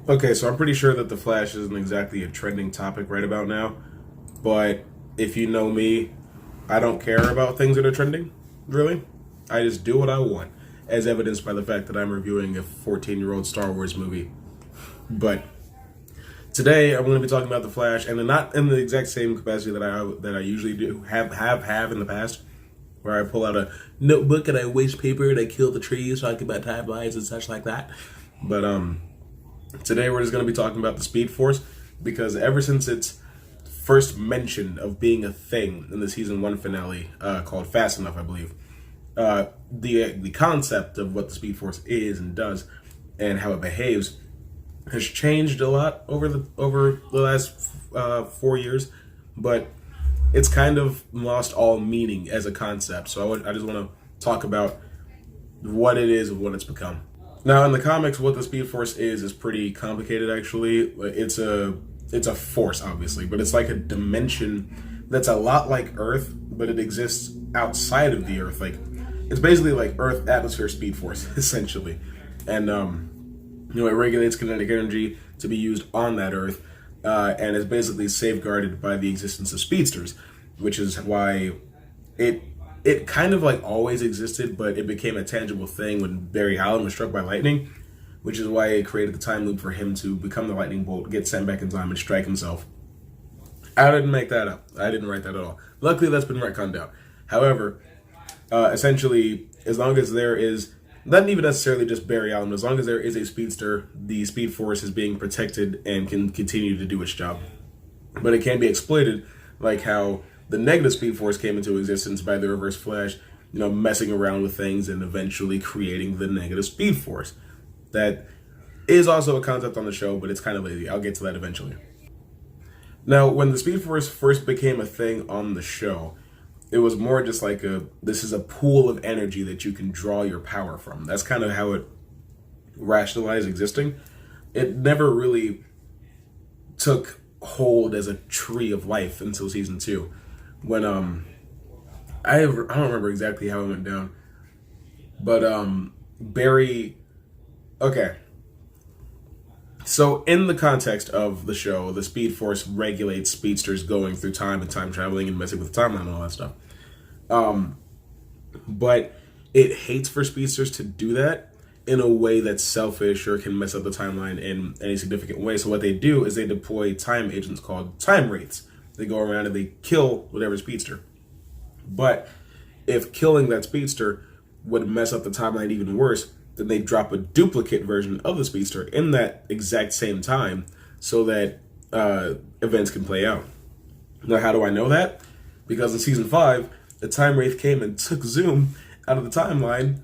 Okay, so I'm pretty sure that the Flash isn't exactly a trending topic right about now, but if you know me, I don't care about things that are trending, really. I just do what I want, as evidenced by the fact that I'm reviewing a 14-year-old Star Wars movie. But today I'm going to be talking about the Flash, and not in the exact same capacity that I usually do have in the past, where I pull out a notebook and I waste paper and I kill the trees talking about timelines and such like that. But today we're just going to be talking about the Speed Force, because ever since its first mention of being a thing in the season 1 finale, called Fast Enough, I believe, the concept of what the Speed Force is and does and how it behaves has changed a lot over the last 4 years, but it's kind of lost all meaning as a concept. So I just want to talk about what it is and what it's become. Now, in the comics, what the Speed Force is pretty complicated. Actually, it's a force, obviously, but it's like a dimension that's a lot like Earth, but it exists outside of the Earth. Like, it's basically like Earth atmosphere Speed Force, essentially, and it regulates kinetic energy to be used on that Earth, and is basically safeguarded by the existence of speedsters, which is why it kind of like always existed, but it became a tangible thing when Barry Allen was struck by lightning, which is why it created the time loop for him to become the lightning bolt, get sent back in time, and strike himself. I didn't make that up. I didn't write that at all. Luckily, that's been retconned out. However, essentially, as long as there is, not even necessarily just Barry Allen, as long as there is a speedster, the Speed Force is being protected and can continue to do its job. But it can be exploited, like how the negative Speed Force came into existence by the Reverse Flash, messing around with things and eventually creating the negative Speed Force. That is also a concept on the show, but it's kind of lazy. I'll get to that eventually. Now, when the Speed Force first became a thing on the show, it was more just like this is a pool of energy that you can draw your power from. That's kind of how it rationalized existing. It never really took hold as a tree of life until season 2. When I don't remember exactly how it went down, but Barry. Okay. So in the context of the show, the Speed Force regulates speedsters going through time and time traveling and messing with the timeline and all that stuff. But it hates for speedsters to do that in a way that's selfish or can mess up the timeline in any significant way. So what they do is they deploy time agents called time wraiths. They go around and they kill whatever speedster. But if killing that speedster would mess up the timeline even worse, then they drop a duplicate version of the speedster in that exact same time so that events can play out. Now, how do I know that? Because in season 5, the Time Wraith came and took Zoom out of the timeline,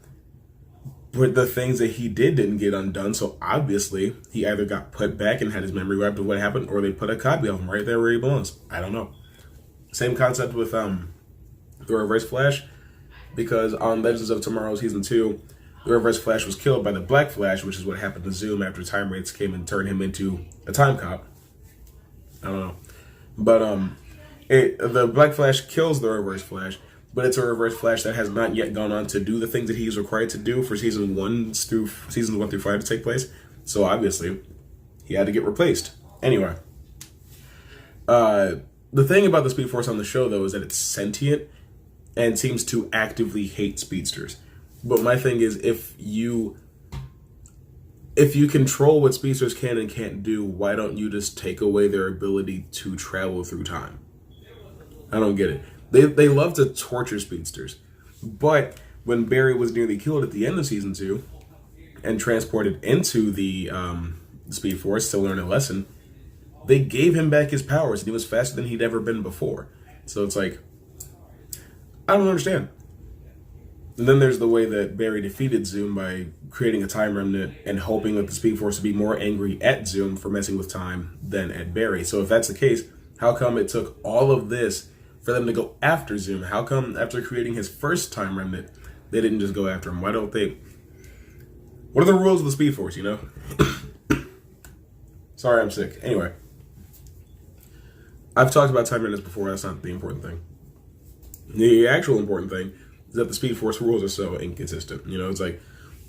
but the things that he didn't get undone, so obviously he either got put back and had his memory wiped of what happened, or they put a copy of him right there where he belongs. I don't know. Same concept with the Reverse Flash, because on Legends of Tomorrow season 2, the Reverse Flash was killed by the Black Flash, which is what happened to Zoom after Time Wraiths came and turned him into a time cop. I don't know. But the Black Flash kills the Reverse Flash, but it's a Reverse Flash that has not yet gone on to do the things that he's required to do for seasons 1 through 5 to take place. So obviously, he had to get replaced. Anyway, the thing about the Speed Force on the show, though, is that it's sentient and seems to actively hate speedsters. But my thing is, if you control what speedsters can and can't do, why don't you just take away their ability to travel through time? I don't get it. They love to torture speedsters. But when Barry was nearly killed at the end of season 2 and transported into the Speed Force to learn a lesson, they gave him back his powers and he was faster than he'd ever been before. So it's like, I don't understand. And then there's the way that Barry defeated Zoom by creating a time remnant and hoping that the Speed Force would be more angry at Zoom for messing with time than at Barry. So if that's the case, how come it took all of this for them to go after Zoom? How come after creating his first time remnant, they didn't just go after him? Why don't they? What are the rules of the Speed Force, Sorry, I'm sick. Anyway, I've talked about time remnants before. That's not the important thing. The actual important thing is that the Speed Force rules are so inconsistent. It's like,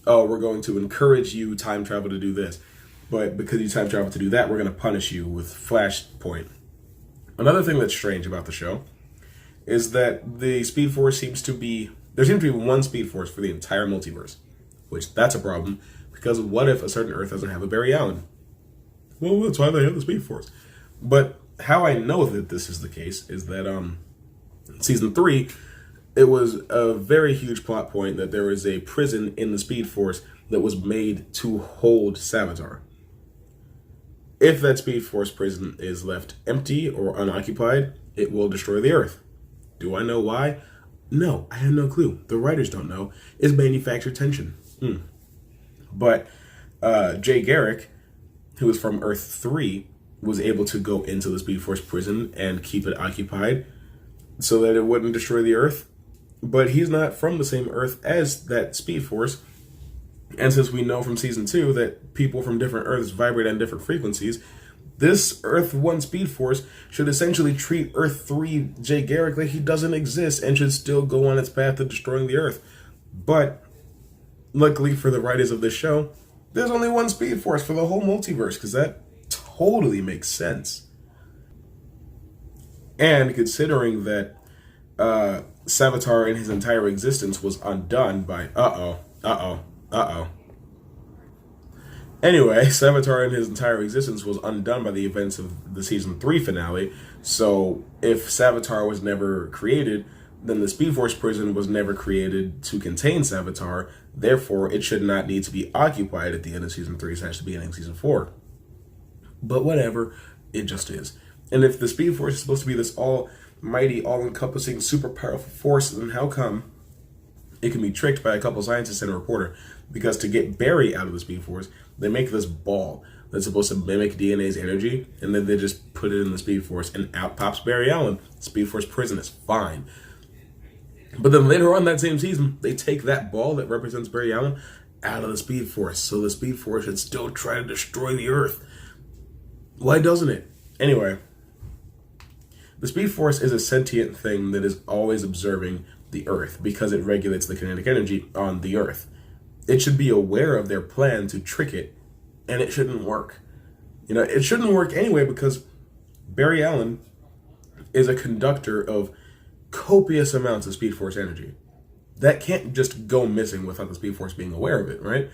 oh, we're going to encourage you, time travel, to do this. But because you time travel to do that, we're going to punish you with Flashpoint. Another thing that's strange about the show is that the Speed Force seems to be... There seems to be one Speed Force for the entire multiverse. Which, that's a problem. Because what if a certain Earth doesn't have a Barry Allen? Well, that's why they have the Speed Force. But how I know that this is the case is that season 3, it was a very huge plot point that there was a prison in the Speed Force that was made to hold Savitar. If that Speed Force prison is left empty or unoccupied, it will destroy the Earth. Do I know why? No, I have no clue. The writers don't know. It's manufactured tension. But Jay Garrick, who is from Earth 3, was able to go into the Speed Force prison and keep it occupied so that it wouldn't destroy the Earth. But he's not from the same Earth as that Speed Force. And since we know from season 2 that people from different Earths vibrate on different frequencies, this Earth 1 Speed Force should essentially treat Earth 3 Jay Garrick like he doesn't exist and should still go on its path to destroying the Earth. But luckily for the writers of this show, there's only one Speed Force for the whole multiverse, because that totally makes sense. And considering that Savitar in his entire existence was undone by... Anyway, Savitar in his entire existence was undone by the events of the season 3 finale. So if Savitar was never created, then the Speed Force prison was never created to contain Savitar. Therefore, it should not need to be occupied at the end of season 3 / the beginning of season 4. But whatever, it just is. And if the Speed Force is supposed to be this almighty, all-encompassing, super powerful force, then how come it can be tricked by a couple scientists and a reporter? Because to get Barry out of the Speed Force, they make this ball that's supposed to mimic DNA's energy, and then they just put it in the Speed Force, and out pops Barry Allen. Speed Force prison is fine. But then later on that same season, they take that ball that represents Barry Allen out of the Speed Force, so the Speed Force should still try to destroy the Earth. Why doesn't it? Anyway, the Speed Force is a sentient thing that is always observing the Earth because it regulates the kinetic energy on the Earth. It should be aware of their plan to trick it, and it shouldn't work. It shouldn't work anyway because Barry Allen is a conductor of copious amounts of Speed Force energy. That can't just go missing without the Speed Force being aware of it, right?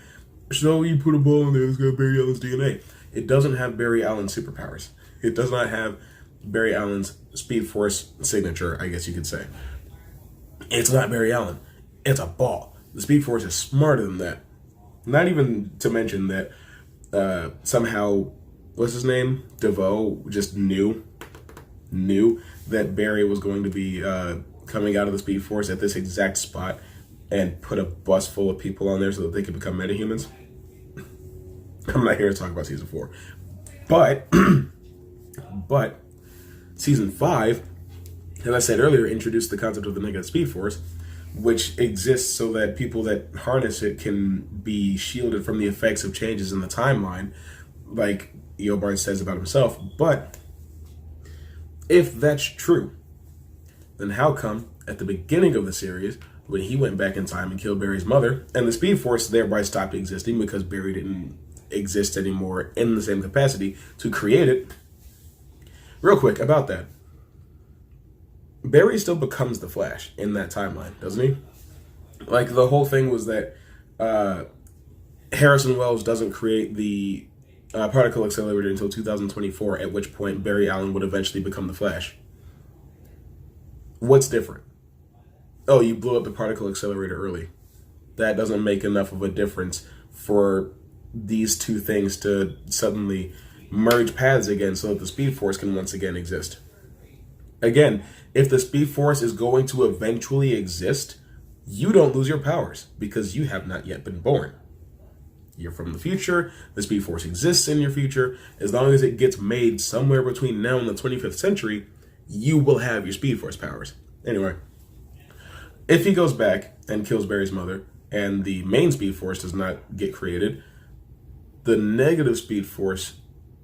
So you put a ball in there that's got Barry Allen's DNA. It doesn't have Barry Allen's superpowers. It does not have Barry Allen's Speed Force signature, I guess you could say. It's not Barry Allen. It's a ball. The Speed Force is smarter than that. Not even to mention that somehow, what's his name? DeVoe just knew that Barry was going to be coming out of the Speed Force at this exact spot and put a bus full of people on there so that they could become metahumans. I'm not here to talk about season 4. But season 5, as I said earlier, introduced the concept of the negative Speed Force, which exists so that people that harness it can be shielded from the effects of changes in the timeline, like Eobard says about himself. But if that's true, then how come at the beginning of the series, when he went back in time and killed Barry's mother, and the Speed Force thereby stopped existing because Barry didn't exist anymore in the same capacity to create it? Real quick about that. Barry still becomes the Flash in that timeline, doesn't he? Like, the whole thing was that Harrison Wells doesn't create the particle accelerator until 2024, at which point Barry Allen would eventually become the Flash. What's different? Oh, you blew up the particle accelerator early. That doesn't make enough of a difference for these two things to suddenly merge paths again so that the Speed Force can once again exist. Again, if the Speed Force is going to eventually exist, you don't lose your powers because you have not yet been born. You're from the future, the Speed Force exists in your future. As long as it gets made somewhere between now and the 25th century, you will have your Speed Force powers. Anyway, if he goes back and kills Barry's mother and the main Speed Force does not get created, the negative Speed Force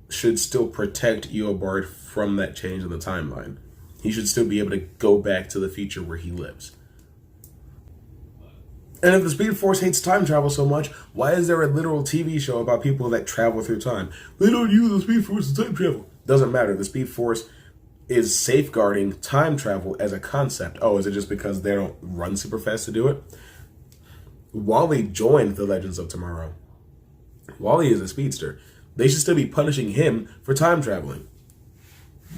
should still protect Eobard from that change in the timeline. He should still be able to go back to the future where he lives. And if the Speed Force hates time travel so much, why is there a literal TV show about people that travel through time? They don't use the Speed Force to time travel. Doesn't matter. The Speed Force is safeguarding time travel as a concept. Oh, is it just because they don't run super fast to do it? Wally joined the Legends of Tomorrow. Wally is a speedster. They should still be punishing him for time traveling.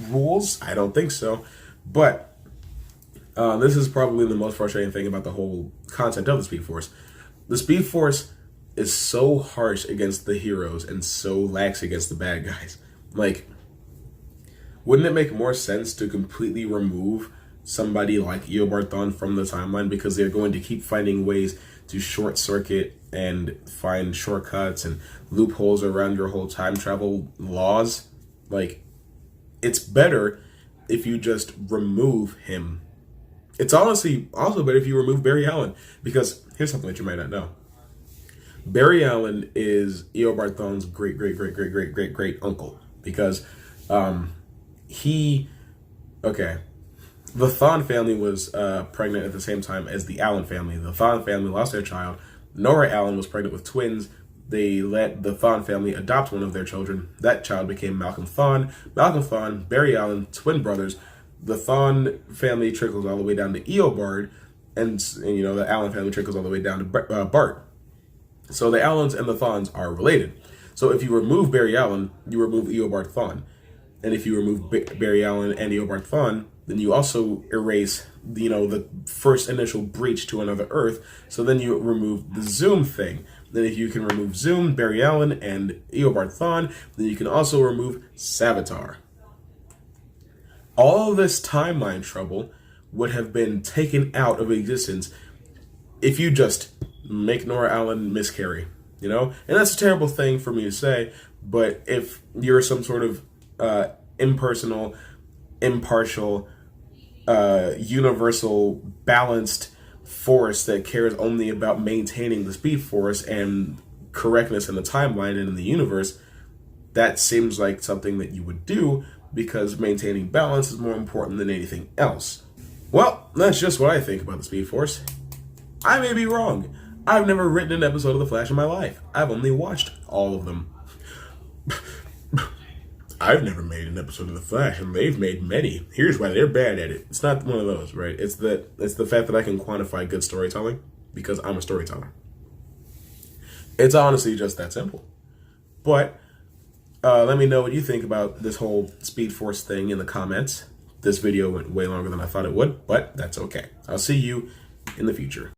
Rules? I don't think so. But this is probably the most frustrating thing about the whole concept of the Speed Force. The Speed Force is so harsh against the heroes and so lax against the bad guys. Like, wouldn't it make more sense to completely remove somebody like Eobard Thawne from the timeline, because they're going to keep finding ways to short circuit and find shortcuts and loopholes around your whole time travel laws? Like, it's better if you just remove him. It's honestly also better if you remove Barry Allen, because here's something that you might not know. Barry Allen is Eobard Thawne's great uncle, because the Thawne family was pregnant at the same time as the Allen family. The Thawne family lost their child. Nora Allen was pregnant with twins. They let the Thawne family adopt one of their children. That child became Malcolm Thawne. Malcolm Thawne, Barry Allen, twin brothers. The Thawne family trickles all the way down to Eobard, and the Allen family trickles all the way down to Bart. So the Allens and the Thawnes are related. So if you remove Barry Allen, you remove Eobard Thawne. And if you remove Barry Allen and Eobard Thawne, then you also erase the first initial breach to another Earth. So then you remove the Zoom thing. Then if you can remove Zoom, Barry Allen, and Eobard Thawne, then you can also remove Savitar. All of this timeline trouble would have been taken out of existence if you just make Nora Allen miscarry, And that's a terrible thing for me to say, but if you're some sort of impersonal, impartial, universal, balanced force that cares only about maintaining the Speed Force and correctness in the timeline and in the universe, that seems like something that you would do, because maintaining balance is more important than anything else. Well, that's just what I think about the Speed Force. I may be wrong. I've never written an episode of The Flash in my life. I've only watched all of them. I've never made an episode of The Flash, and they've made many. Here's why they're bad at it. It's not one of those, right? It's the fact that I can quantify good storytelling, because I'm a storyteller. It's honestly just that simple. But let me know what you think about this whole Speed Force thing in the comments. This video went way longer than I thought it would, but that's okay. I'll see you in the future.